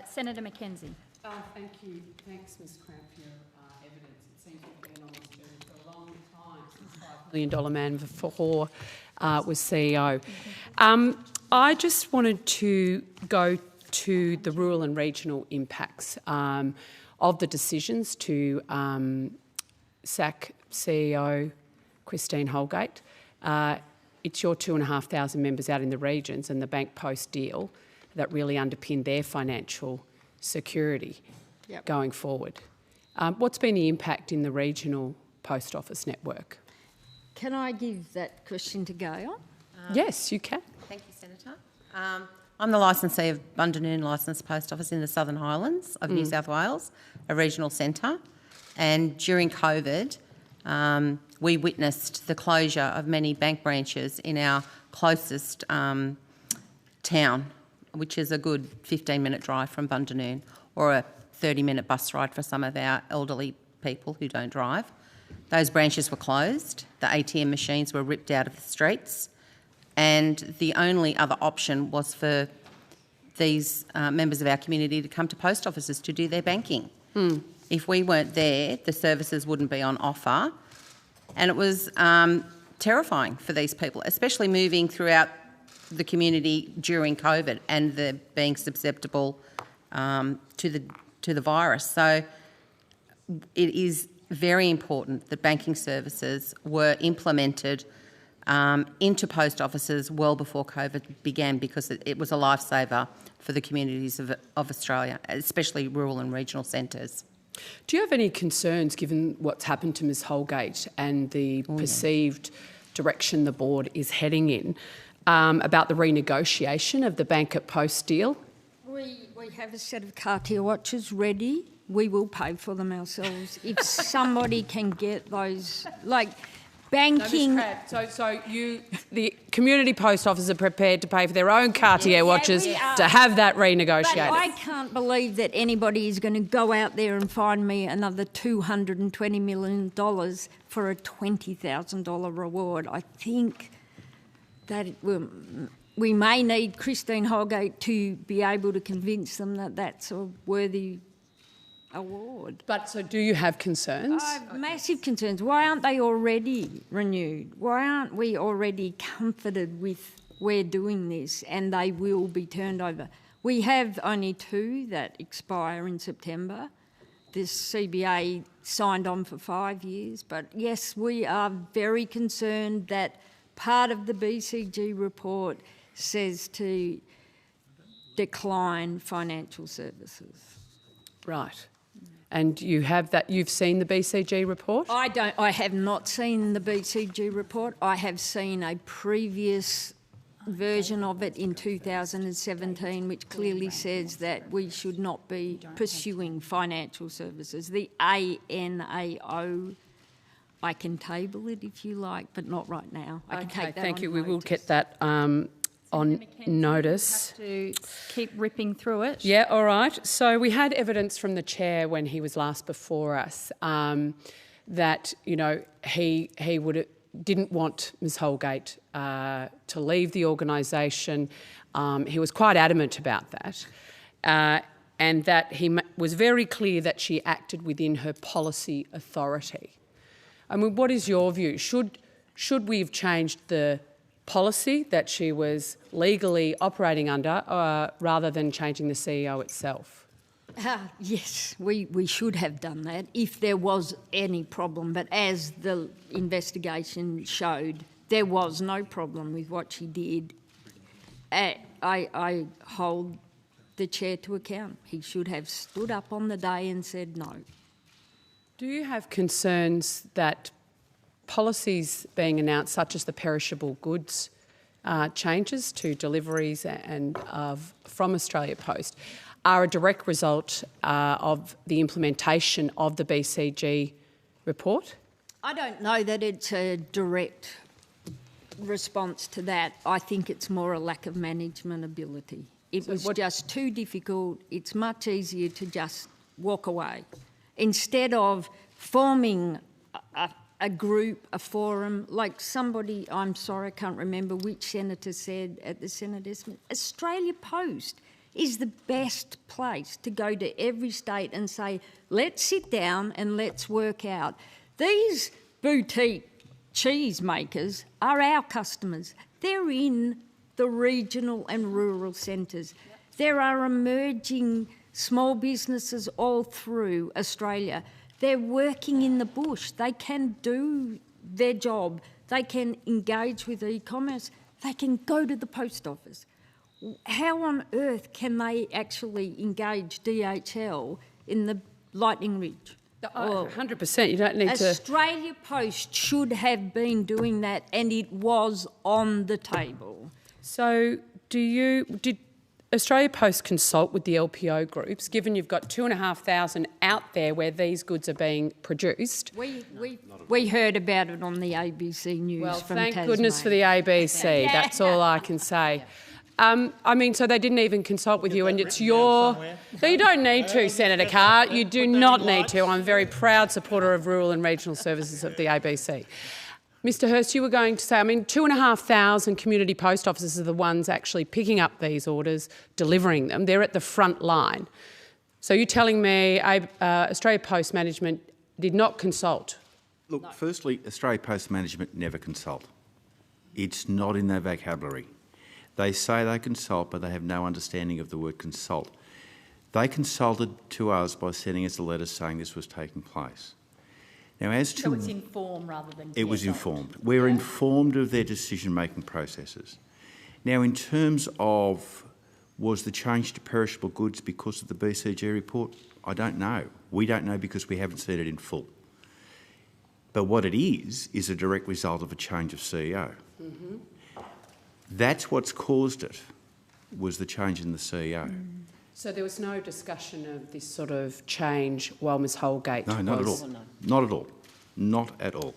Senator Mackenzie. Thank you. Thanks, Ms Cramp, for your evidence. It seems you've been on this journey for a long time, since $5 million man before was CEO. I just wanted to go to the rural and regional impacts of the decisions to sack CEO Christine Holgate. It's your 2,500 members out in the regions and the Bank Post deal that really underpinned their financial security going forward. What's been the impact in the regional post office network? Can I give that question to Gail? Yes, you can. Thank you, Senator. I'm the licensee of Bundanoon Licensed Post Office in the Southern Highlands of New South Wales, a regional centre. And during COVID, we witnessed the closure of many bank branches in our closest town, which is a good 15-minute drive from Bundanoon, or a 30-minute bus ride for some of our elderly people who don't drive. Those branches were closed, the ATM machines were ripped out of the streets, and the only other option was for these members of our community to come to post offices to do their banking. If we weren't there, the services wouldn't be on offer, and it was terrifying for these people, especially moving throughout the community during COVID and the being susceptible to the virus. So it is very important that banking services were implemented into post offices well before COVID began, because it was a lifesaver for the communities of Australia, especially rural and regional centres. Do you have any concerns, given what's happened to Ms Holgate and the perceived direction the board is heading in, about the renegotiation of the Bank at Post deal? We have a set of Cartier watches ready. We will pay for them ourselves. If somebody can get those, like banking... No, so the community post offices are prepared to pay for their own Cartier watches to have that renegotiated? But I can't believe that anybody is going to go out there and find me another $220 million for a $20,000 reward. I think that we may need Christine Holgate to be able to convince them that that's a worthy award. But so do you have concerns? I have massive concerns. Why aren't they already renewed? Why aren't we already comforted with we're doing this and they will be turned over? We have only two that expire in September. This CBA signed on for 5 years. But yes, we are very concerned that part of the BCG report says to decline financial services. Right. And you have that, you've seen the BCG report? I have not seen the BCG report. I have seen a previous version of it in 2017, which clearly says that we should not be pursuing financial services. The ANAO, I can table it if you like, but not right now. I can take that thank on you. We will notice. get that on notice. You have to keep ripping through it. Yeah, all right. So we had evidence from the chair when he was last before us that, you know, he didn't want Ms Holgate to leave the organisation. He was quite adamant about that, and that he was very clear that she acted within her policy authority. I mean, what is your view? Should we have changed the policy that she was legally operating under rather than changing the CEO itself? Yes, we should have done that if there was any problem. But as the investigation showed, there was no problem with what she did. I hold the chair to account. He should have stood up on the day and said no. Do you have concerns that policies being announced, such as the perishable goods changes to deliveries and from Australia Post, are a direct result of the implementation of the BCG report? I don't know that it's a direct response to that. I think it's more a lack of management ability. It was just too difficult. It's much easier to just walk away. Instead of forming a group, a forum, like somebody, I'm sorry, I can't remember which senator said at the Senate estimate, Australia Post is the best place to go to every state and say, let's sit down and let's work out. These boutique cheese makers are our customers. They're in the regional and rural centres. There are emerging small businesses all through Australia. They're working in the bush. They can do their job. They can engage with e-commerce. They can go to the post office. How on earth can they actually engage DHL in the Lightning Ridge? 100%. You don't need to. Australia Post should have been doing that, and it was on the table. So did Australia Post consult with the LPO groups, given you've got 2,500 out there where these goods are being produced? We heard about it on the ABC News Well, from thank Tasmania. goodness for the ABC. That's all I can say. I mean, so they didn't even consult with you, and it's your... So you don't need to, Senator Carr. You do not need to. I'm a very proud supporter of rural and regional services of the ABC. Mr Hurst, you were going to say, I mean, 2,500 community post offices are the ones actually picking up these orders, delivering them. They're at the front line. So you're telling me Australia Post Management did not consult? Look, firstly, Australia Post Management never consult. It's not in their vocabulary. They say they consult, but they have no understanding of the word consult. They consulted to us by sending us a letter saying this was taking place. Now, as to... So it's informed rather than... It was informed. We're informed of their decision-making processes. Now, in terms of was the change to perishable goods because of the BCG report, I don't know. We don't know because we haven't seen it in full. But what it is a direct result of a change of CEO. Mm-hmm. That's what's caused it, was the change in the CEO. So there was no discussion of this sort of change while Ms Holgate No, not at all. Not at all. Not at all.